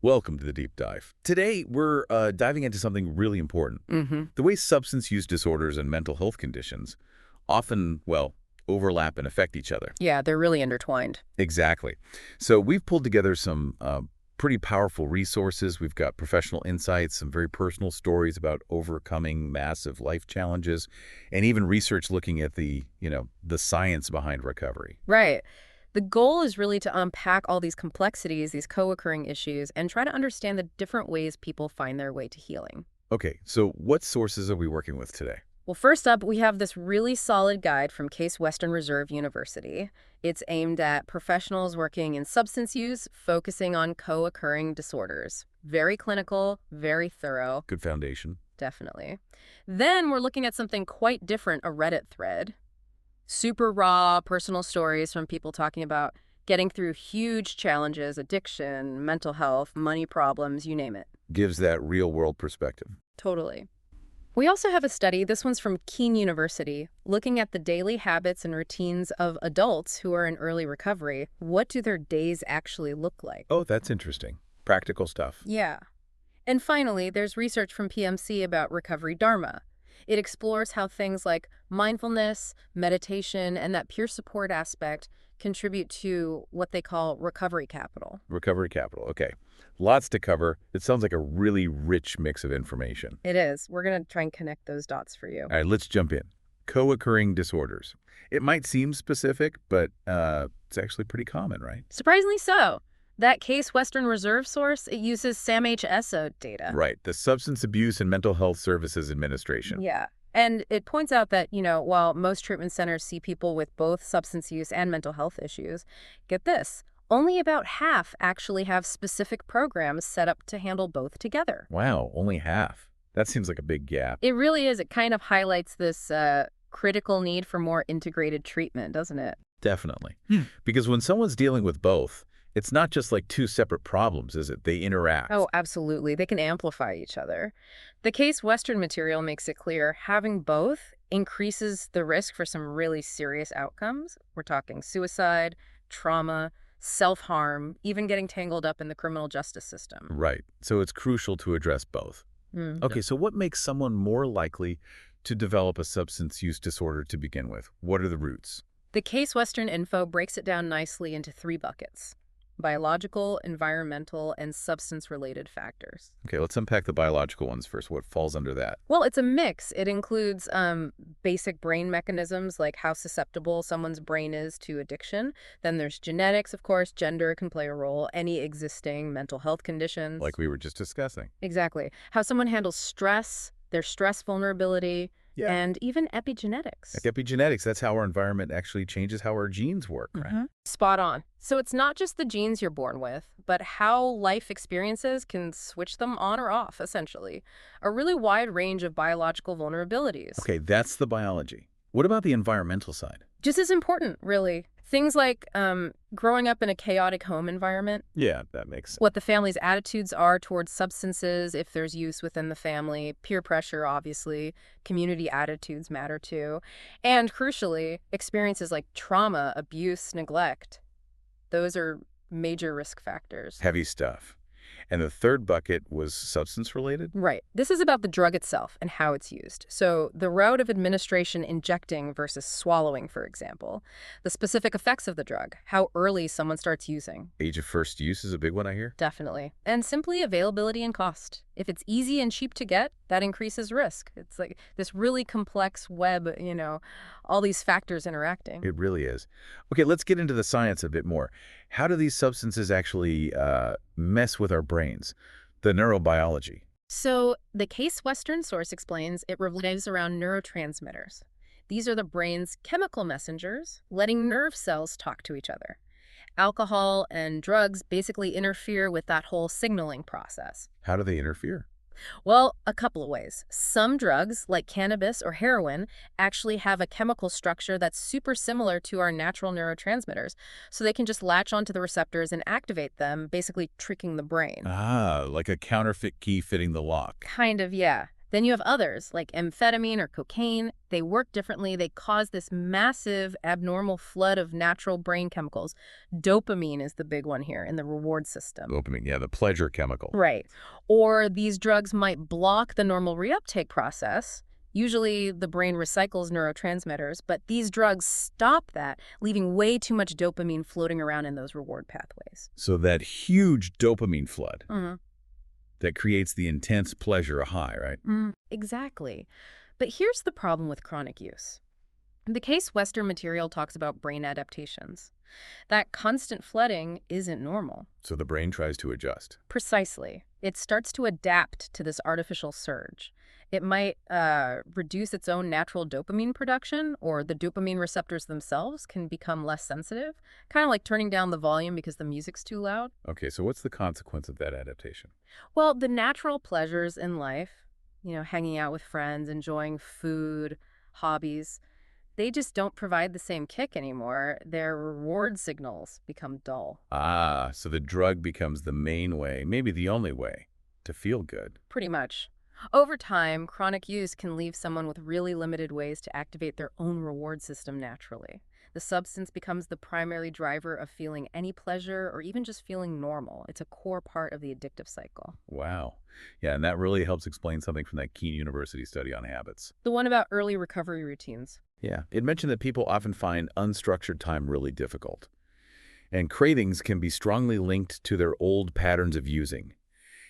Welcome to the Deep Dive. Today, we're diving into something really important. hmm The way substance use disorders and mental health conditions often, well, overlap and affect each other. Yeah, they're really intertwined. Exactly. So we've pulled together some pretty powerful resources. We've got professional insights, some very personal stories about overcoming massive life challenges, and even research looking at the science behind recovery. Right. The goal is really to unpack all these complexities, these co-occurring issues, and try to understand the different ways people find their way to healing. Okay, so what sources are we working with today? Well, first up, we have this really solid guide from Case Western Reserve University. It's aimed at professionals working in substance use, focusing on co-occurring disorders. Very clinical, very thorough, Good foundation. definitely. Then we're looking at something quite different, a Reddit thread. Super raw personal stories from people talking about getting through huge challenges, addiction, mental health, money problems, you name it. Gives that real-world perspective. Totally. We also have a study, this one's from Keene University, looking at the daily habits and routines of adults who are in early recovery. What do their days actually look like? Oh, that's interesting. Practical stuff. Yeah. And finally, there's research from PMC about recovery dharma. It explores how things like mindfulness, meditation, and that peer support aspect contribute to what they call recovery capital. Recovery capital. Okay. Lots to cover. It sounds like a really rich mix of information. It is. We're going to try and connect those dots for you. All right, let's jump in. Co-occurring disorders. It might seem specific, but it's actually pretty common, right? Surprisingly so. That Case Western Reserve source, it uses SAMHSA data. Right. The Substance Abuse and Mental Health Services Administration. Yeah. And it points out that, while most treatment centers see people with both substance use and mental health issues, get this, only about half actually have specific programs set up to handle both together. Wow, only half. That seems like a big gap. It really is. It kind of highlights this critical need for more integrated treatment, doesn't it? Definitely. Because when someone's dealing with both, it's not just like two separate problems, is it? They interact. Oh, absolutely. They can amplify each other. The Case Western material makes it clear having both increases the risk for some really serious outcomes. We're talking suicide, trauma, self-harm, even getting tangled up in the criminal justice system. Right. So it's crucial to address both. Mm. Okay, so what makes someone more likely to develop a substance use disorder to begin with? What are the roots? The Case Western info breaks it down nicely into three buckets: biological, environmental, and substance-related factors. Okay, let's unpack the biological ones first. What falls under that? Well, it's a mix. It includes basic brain mechanisms, like how susceptible someone's brain is to addiction. Then there's genetics, of course. Gender can play a role. Any existing mental health conditions. Like we were just discussing. Exactly. How someone handles stress, their stress vulnerability, Yeah. and even epigenetics. Like epigenetics, that's how our environment actually changes how our genes work, right? Spot on. So it's not just the genes you're born with, but how life experiences can switch them on or off, essentially. A really wide range of biological vulnerabilities. Okay, that's the biology. What about the environmental side? Just as important, really. Things like growing up in a chaotic home environment, Yeah, that makes sense. what the family's attitudes are towards substances, if there's use within the family, peer pressure, obviously, community attitudes matter too, and crucially, experiences like trauma, abuse, neglect. Those are major risk factors. Heavy stuff. And the third bucket was substance related? Right. This is about the drug itself and how it's used. So the route of administration, injecting versus swallowing, for example. The specific effects of the drug, how early someone starts using. Age of first use is a big one, I hear. Definitely. And simply availability and cost. If it's easy and cheap to get, that increases risk. It's like this really complex web, all these factors interacting. It really is. Okay, let's get into the science a bit more. How do these substances actually mess with our brains? The neurobiology. So the Case Western source explains it revolves around neurotransmitters. These are the brain's chemical messengers, letting nerve cells talk to each other. Alcohol and drugs basically interfere with that whole signaling process. How do they interfere? Well, a couple of ways. Some drugs, like cannabis or heroin, actually have a chemical structure that's super similar to our natural neurotransmitters, so they can just latch onto the receptors and activate them, basically tricking the brain. Ah, like a counterfeit key fitting the lock. Kind of, yeah. Then you have others, like amphetamine or cocaine. They work differently. They cause this massive abnormal flood of natural brain chemicals. Dopamine is the big one here in the reward system. Dopamine, yeah, the pleasure chemical. Right. Or these drugs might block the normal reuptake process. Usually the brain recycles neurotransmitters, but these drugs stop that, leaving way too much dopamine floating around in those reward pathways. So that huge dopamine flood Hmm. that creates the intense pleasure high, right? Exactly. But here's the problem with chronic use. The Case Western material talks about brain adaptations. That constant flooding isn't normal. So the brain tries to adjust. Precisely. It starts to adapt to this artificial surge. It might reduce its own natural dopamine production, or the dopamine receptors themselves can become less sensitive, kind of like turning down the volume because the music's too loud. Okay, so what's the consequence of that adaptation? Well, the natural pleasures in life, hanging out with friends, enjoying food, hobbies, they just don't provide the same kick anymore. Their reward signals become dull. Ah, so the drug becomes the main way, maybe the only way, to feel good. Pretty much. Over time, chronic use can leave someone with really limited ways to activate their own reward system naturally. The substance becomes the primary driver of feeling any pleasure or even just feeling normal. It's a core part of the addictive cycle. Wow. Yeah, and that really helps explain something from that Keene University study on habits. The one about early recovery routines. Yeah, it mentioned that people often find unstructured time really difficult. And cravings can be strongly linked to their old patterns of using.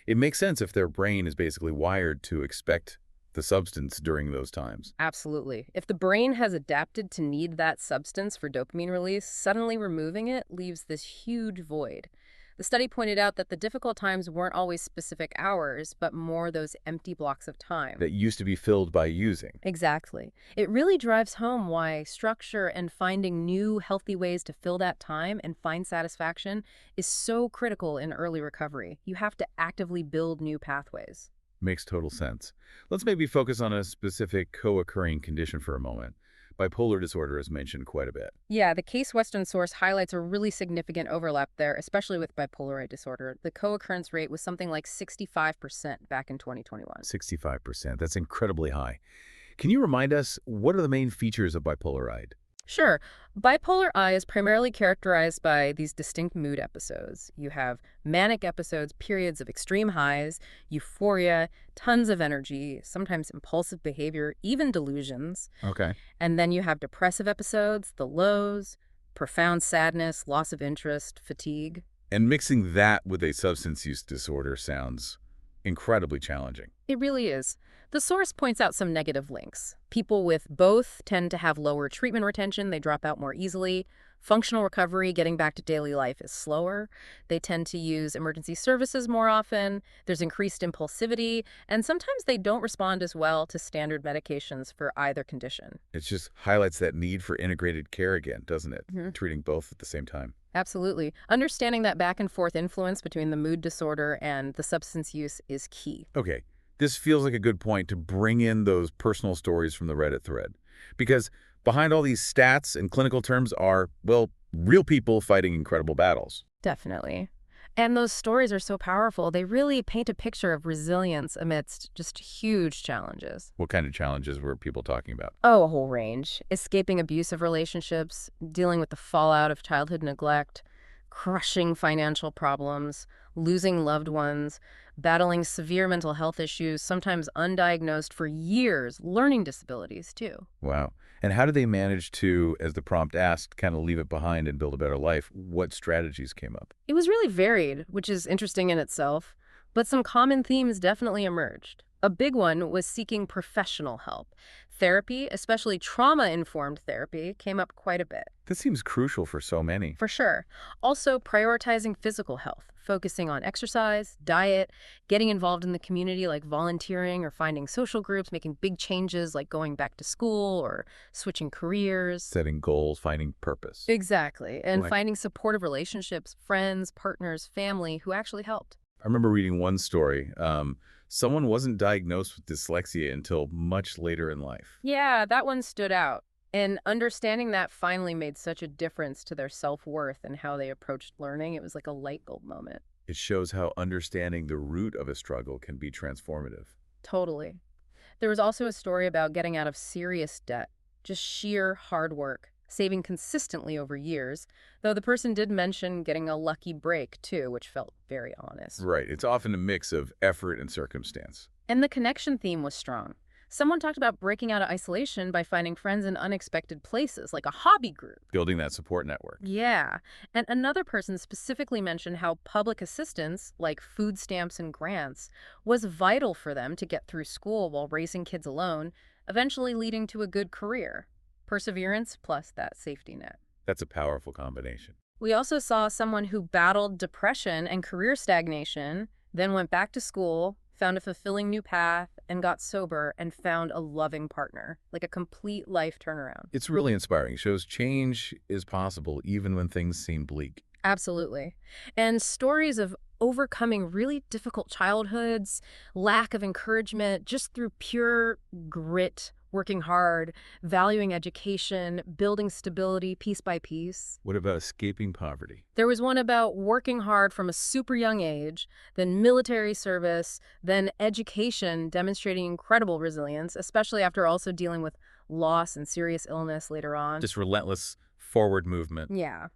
It makes sense if their brain is basically wired to expect the substance during those times. Absolutely. If the brain has adapted to need that substance for dopamine release, suddenly removing it leaves this huge void. The study pointed out that the difficult times weren't always specific hours, but more those empty blocks of time. That used to be filled by using. Exactly. It really drives home why structure and finding new, healthy ways to fill that time and find satisfaction is so critical in early recovery. You have to actively build new pathways. Makes total sense. Let's maybe focus on a specific co-occurring condition for a moment. Bipolar disorder is mentioned quite a bit. Yeah, the Case Western source highlights a really significant overlap there, especially with bipolar disorder. The co-occurrence rate was something like 65% back in 2021. 65%. That's incredibly high. Can you remind us, what are the main features of bipolar I? Sure. Bipolar I is primarily characterized by these distinct mood episodes. You have manic episodes, periods of extreme highs, euphoria, tons of energy, sometimes impulsive behavior, even delusions. Okay. And then you have depressive episodes, the lows, profound sadness, loss of interest, fatigue. And mixing that with a substance use disorder sounds incredibly challenging. It really is. The source points out some negative links. People with both tend to have lower treatment retention, they drop out more easily. Functional recovery, getting back to daily life, is slower. They tend to use emergency services more often. There's increased impulsivity, and sometimes they don't respond as well to standard medications for either condition. It just highlights that need for integrated care again, doesn't it? Mhm. Treating both at the same time. Absolutely. Understanding that back and forth influence between the mood disorder and the substance use is key. Okay, this feels like a good point to bring in those personal stories from the Reddit thread. Because behind all these stats and clinical terms are, well, real people fighting incredible battles. Definitely. And those stories are so powerful. They really paint a picture of resilience amidst just huge challenges. What kind of challenges were people talking about? Oh, a whole range. Escaping abusive relationships, dealing with the fallout of childhood neglect, crushing financial problems, losing loved ones, battling severe mental health issues, sometimes undiagnosed for years, learning disabilities too. Wow. And how did they manage to, as the prompt asked, kind of leave it behind and build a better life? What strategies came up? It was really varied, which is interesting in itself, but some common themes definitely emerged. A big one was seeking professional help. Therapy, especially trauma-informed therapy, came up quite a bit. This seems crucial for so many. For sure. Also, prioritizing physical health, focusing on exercise, diet, getting involved in the community like volunteering or finding social groups, making big changes like going back to school or switching careers. Setting goals, finding purpose. Exactly. And Right. finding supportive relationships, friends, partners, family who actually helped. I remember reading one story. Someone wasn't diagnosed with dyslexia until much later in life. Yeah, that one stood out. And understanding that finally made such a difference to their self-worth and how they approached learning. It was like a light bulb moment. It shows how understanding the root of a struggle can be transformative. Totally. There was also a story about getting out of serious debt, just sheer hard work, saving consistently over years, though the person did mention getting a lucky break too, which felt very honest. Right. It's often a mix of effort and circumstance. And the connection theme was strong. Someone talked about breaking out of isolation by finding friends in unexpected places, like a hobby group. Building that support network. Yeah. And another person specifically mentioned how public assistance, like food stamps and grants, was vital for them to get through school while raising kids alone, eventually leading to a good career. Perseverance plus that safety net. That's a powerful combination. We also saw someone who battled depression and career stagnation, then went back to school, found a fulfilling new path, and got sober and found a loving partner, like a complete life turnaround. It's really inspiring. It shows change is possible even when things seem bleak. Absolutely. And stories of overcoming really difficult childhoods, lack of encouragement, just through pure grit, working hard, valuing education, building stability piece by piece. What about escaping poverty? There was one about working hard from a super young age, then military service, then education, demonstrating incredible resilience, especially after also dealing with loss and serious illness later on. Just relentless forward movement. Yeah.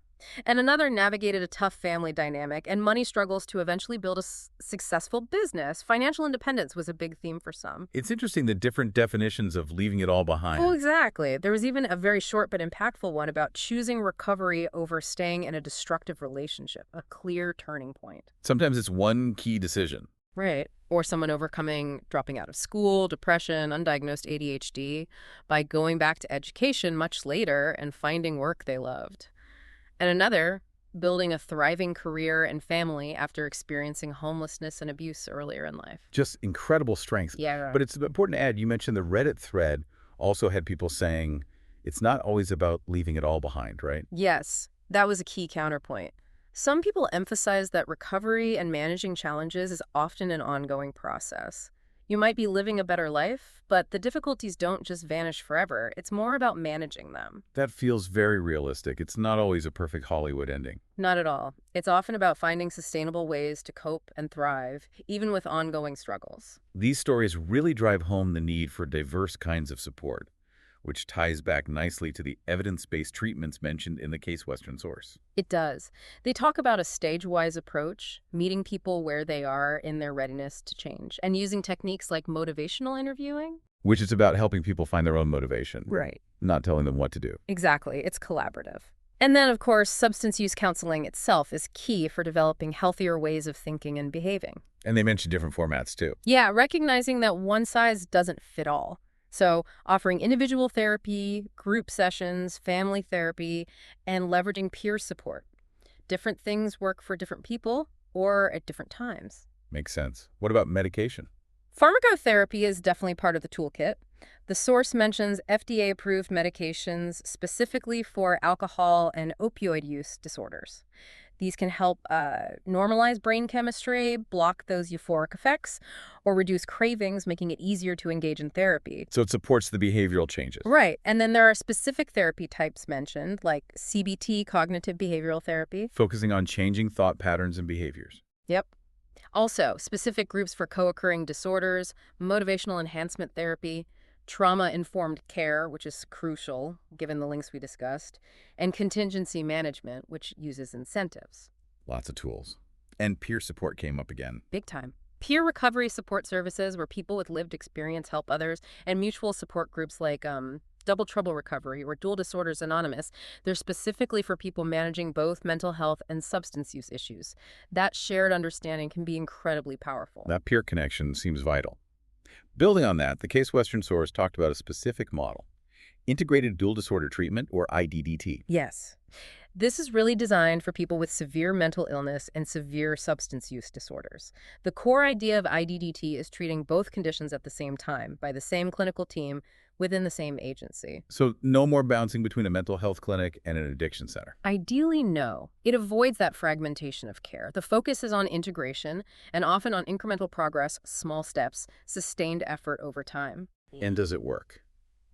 And another navigated a tough family dynamic and money struggles to eventually build a successful business. Financial independence was a big theme for some. It's interesting the different definitions of leaving it all behind. Oh, exactly. There was even a very short but impactful one about choosing recovery over staying in a destructive relationship, a clear turning point. Sometimes it's one key decision. Right. Or someone overcoming dropping out of school, depression, undiagnosed ADHD by going back to education much later and finding work they loved. And another, building a thriving career and family after experiencing homelessness and abuse earlier in life. Just incredible strength. Yeah. But it's important to add, you mentioned the Reddit thread also had people saying it's not always about leaving it all behind, right? Yes, that was a key counterpoint. Some people emphasize that recovery and managing challenges is often an ongoing process. You might be living a better life, but the difficulties don't just vanish forever. It's more about managing them. That feels very realistic. It's not always a perfect Hollywood ending. Not at all. It's often about finding sustainable ways to cope and thrive, even with ongoing struggles. These stories really drive home the need for diverse kinds of support, which ties back nicely to the evidence-based treatments mentioned in the Case Western Source. It does. They talk about a stage-wise approach, meeting people where they are in their readiness to change, and using techniques like motivational interviewing. Which is about helping people find their own motivation, Right. not telling them what to do. Exactly. It's collaborative. And then, of course, substance use counseling itself is key for developing healthier ways of thinking and behaving. And they mention different formats, too. Yeah, recognizing that one size doesn't fit all. So offering individual therapy, group sessions, family therapy, and leveraging peer support. Different things work for different people or at different times. Makes sense. What about medication? Pharmacotherapy is definitely part of the toolkit. The source mentions FDA-approved medications specifically for alcohol and opioid use disorders. These can help normalize brain chemistry, block those euphoric effects, or reduce cravings, making it easier to engage in therapy. So it supports the behavioral changes. Right. And then there are specific therapy types mentioned, like CBT, cognitive behavioral therapy. Focusing on changing thought patterns and behaviors. Yep. Also, specific groups for co-occurring disorders, motivational enhancement therapy, trauma-informed care, which is crucial given the links we discussed, and contingency management, which uses incentives. Lots of tools. And peer support came up again. Big time. Peer recovery support services where people with lived experience help others, and mutual support groups like Double Trouble Recovery or Dual Disorders Anonymous. They're specifically for people managing both mental health and substance use issues. That shared understanding can be incredibly powerful. That peer connection seems vital. Building on that, the Case Western Source talked about a specific model, Integrated Dual Disorder Treatment, or IDDT. Yes. This is really designed for people with severe mental illness and severe substance use disorders. The core idea of IDDT is treating both conditions at the same time by the same clinical team within the same agency. So no more bouncing between a mental health clinic and an addiction center. Ideally, no. It avoids that fragmentation of care. The focus is on integration and often on incremental progress, small steps, sustained effort over time. And does it work?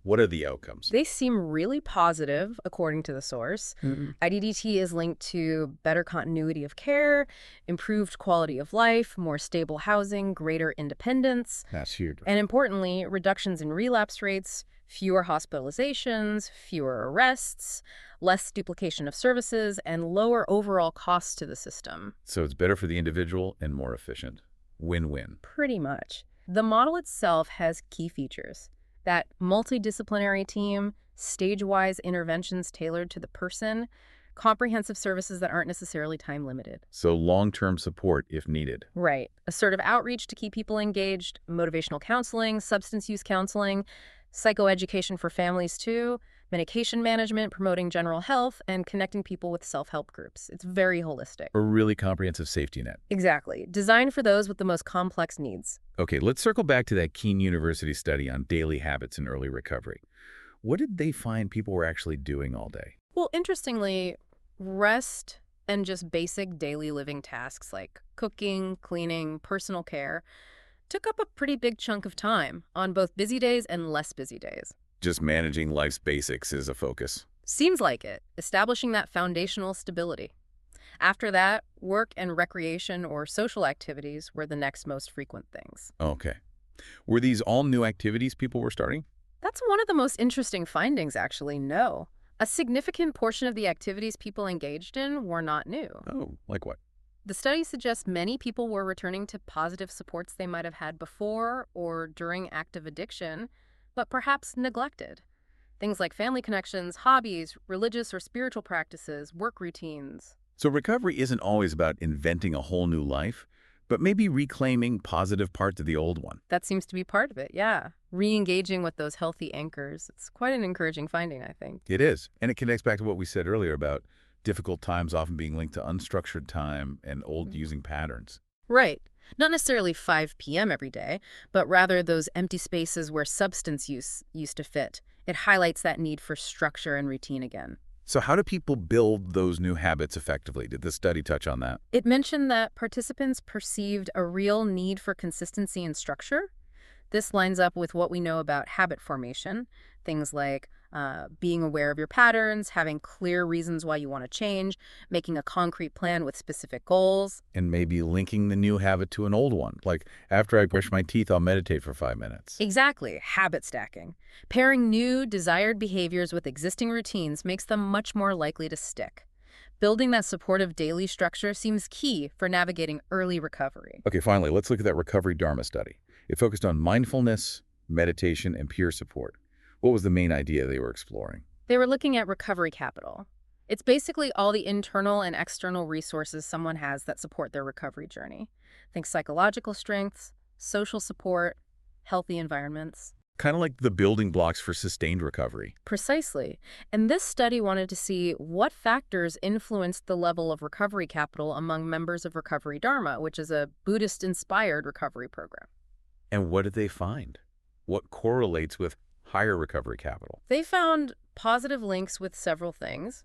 What are the outcomes? They seem really positive, according to the source. IDDT is linked to better continuity of care, improved quality of life, more stable housing, greater independence, That's huge. and importantly, reductions in relapse rates, fewer hospitalizations, fewer arrests, less duplication of services, and lower overall costs to the system. So it's better for the individual and more efficient. Win-win. Pretty much. The model itself has key features. That multidisciplinary team, stage-wise interventions tailored to the person, comprehensive services that aren't necessarily time-limited. So long-term support if needed. Right. Assertive outreach to keep people engaged, motivational counseling, substance use counseling, psychoeducation for families too, medication management, promoting general health, and connecting people with self-help groups. It's very holistic. A really comprehensive safety net. Exactly. Designed for those with the most complex needs. Okay, let's circle back to that Keene University study on daily habits in early recovery. What did they find people were actually doing all day? Well, interestingly, rest and just basic daily living tasks like cooking, cleaning, personal care took up a pretty big chunk of time on both busy days and less busy days. Just managing life's basics is a focus. Seems like it, establishing that foundational stability. After that, work and recreation or social activities were the next most frequent things. Okay. Were these all new activities people were starting? That's one of the most interesting findings, actually. No. A significant portion of the activities people engaged in were not new. Oh, like what? The study suggests many people were returning to positive supports they might have had before or during active addiction, but perhaps neglected. Things like family connections, hobbies, religious or spiritual practices, work routines. So recovery isn't always about inventing a whole new life, but maybe reclaiming positive parts of the old one. That seems to be part of it, yeah. Re-engaging with those healthy anchors. It's quite an encouraging finding, I think. It is. And it connects back to what we said earlier about difficult times often being linked to unstructured time and old using patterns. Right. Not necessarily 5 p.m. every day, but rather those empty spaces where substance use used to fit. It highlights that need for structure and routine again. So how do people build those new habits effectively? Did this study touch on that? It mentioned that participants perceived a real need for consistency and structure. This lines up with what we know about habit formation, things like being aware of your patterns, having clear reasons why you want to change, making a concrete plan with specific goals. And maybe linking the new habit to an old one. Like, after I brush my teeth, I'll meditate for 5 minutes. Exactly, habit stacking. Pairing new, desired behaviors with existing routines makes them much more likely to stick. Building that supportive daily structure seems key for navigating early recovery. Okay, finally, let's look at that Recovery Dharma study. It focused on mindfulness, meditation, and peer support. What was the main idea they were exploring? They were looking at recovery capital. It's basically all the internal and external resources someone has that support their recovery journey. Think psychological strengths, social support, healthy environments. Kind of like the building blocks for sustained recovery. Precisely. And this study wanted to see what factors influenced the level of recovery capital among members of Recovery Dharma, which is a Buddhist-inspired recovery program. And what did they find? What correlates with higher recovery capital? They found positive links with several things: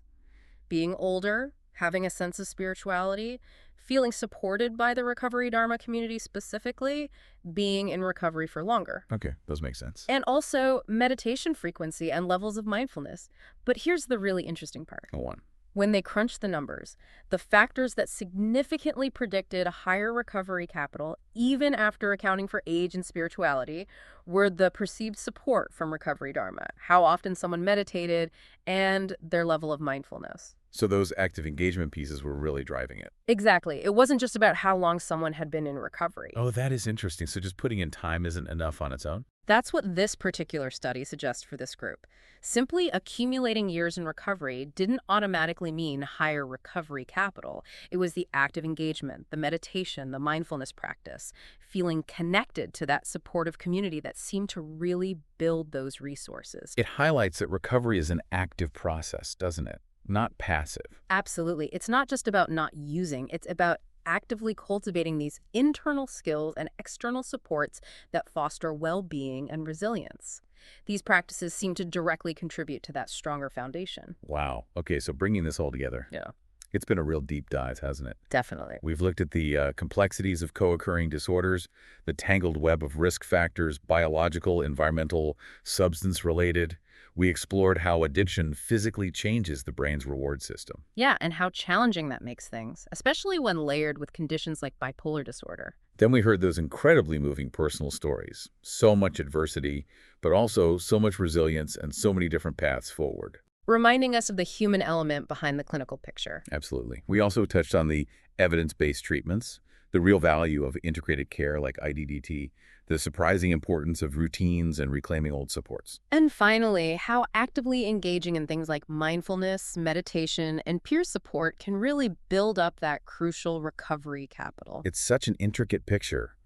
being older, having a sense of spirituality, feeling supported by the Recovery Dharma community specifically, being in recovery for longer. Okay, those make sense. And also meditation frequency and levels of mindfulness. But here's the really interesting part. Go on. When they crunched the numbers, the factors that significantly predicted a higher recovery capital, even after accounting for age and spirituality, were the perceived support from Recovery Dharma, how often someone meditated, and their level of mindfulness. So those active engagement pieces were really driving it. Exactly. It wasn't just about how long someone had been in recovery. Oh, that is interesting. So just putting in time isn't enough on its own? That's what this particular study suggests for this group. Simply accumulating years in recovery didn't automatically mean higher recovery capital. It was the active engagement, the meditation, the mindfulness practice, feeling connected to that supportive community that seemed to really build those resources. It highlights that recovery is an active process, doesn't it? Not passive. Absolutely. It's not just about not using, it's about actively cultivating these internal skills and external supports that foster well-being and resilience. These practices seem to directly contribute to that stronger foundation. Wow. Okay, so bringing this all together. Yeah. It's been a real deep dive, hasn't it? Definitely. We've looked at the complexities of co-occurring disorders, the tangled web of risk factors, biological, environmental, substance-related. We explored how addiction physically changes the brain's reward system. Yeah, and how challenging that makes things, especially when layered with conditions like bipolar disorder. Then we heard those incredibly moving personal stories. So much adversity, but also so much resilience and so many different paths forward. Reminding us of the human element behind the clinical picture. Absolutely. We also touched on the evidence-based treatments, the real value of integrated care like IDDT, the surprising importance of routines and reclaiming old supports. And finally, how actively engaging in things like mindfulness, meditation, and peer support can really build up that crucial recovery capital. It's such an intricate picture.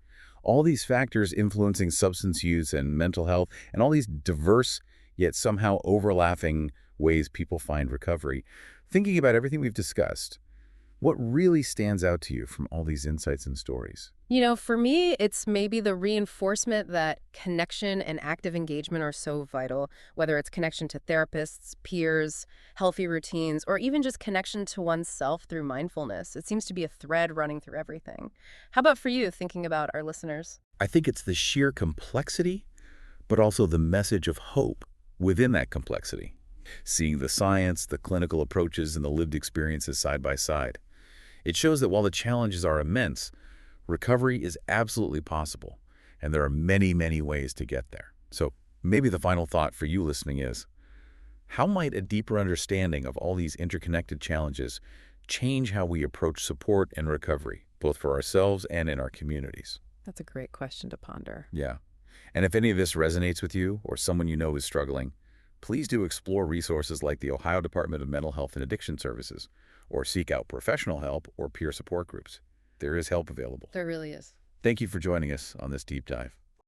All these factors influencing substance use and mental health, and all these diverse yet somehow overlapping ways people find recovery. Thinking about everything we've discussed, what really stands out to you from all these insights and stories? For me, it's maybe the reinforcement that connection and active engagement are so vital, whether it's connection to therapists, peers, healthy routines, or even just connection to oneself through mindfulness. It seems to be a thread running through everything. How about for you, thinking about our listeners? I think it's the sheer complexity, but also the message of hope within that complexity. Seeing the science, the clinical approaches, and the lived experiences side by side. It shows that while the challenges are immense, recovery is absolutely possible, and there are many, many ways to get there. So maybe the final thought for you listening is, how might a deeper understanding of all these interconnected challenges change how we approach support and recovery, both for ourselves and in our communities? That's a great question to ponder. Yeah. And if any of this resonates with you or someone you know is struggling, please do explore resources like the Ohio Department of Mental Health and Addiction Services, or seek out professional help or peer support groups. There is help available. There really is. Thank you for joining us on this deep dive.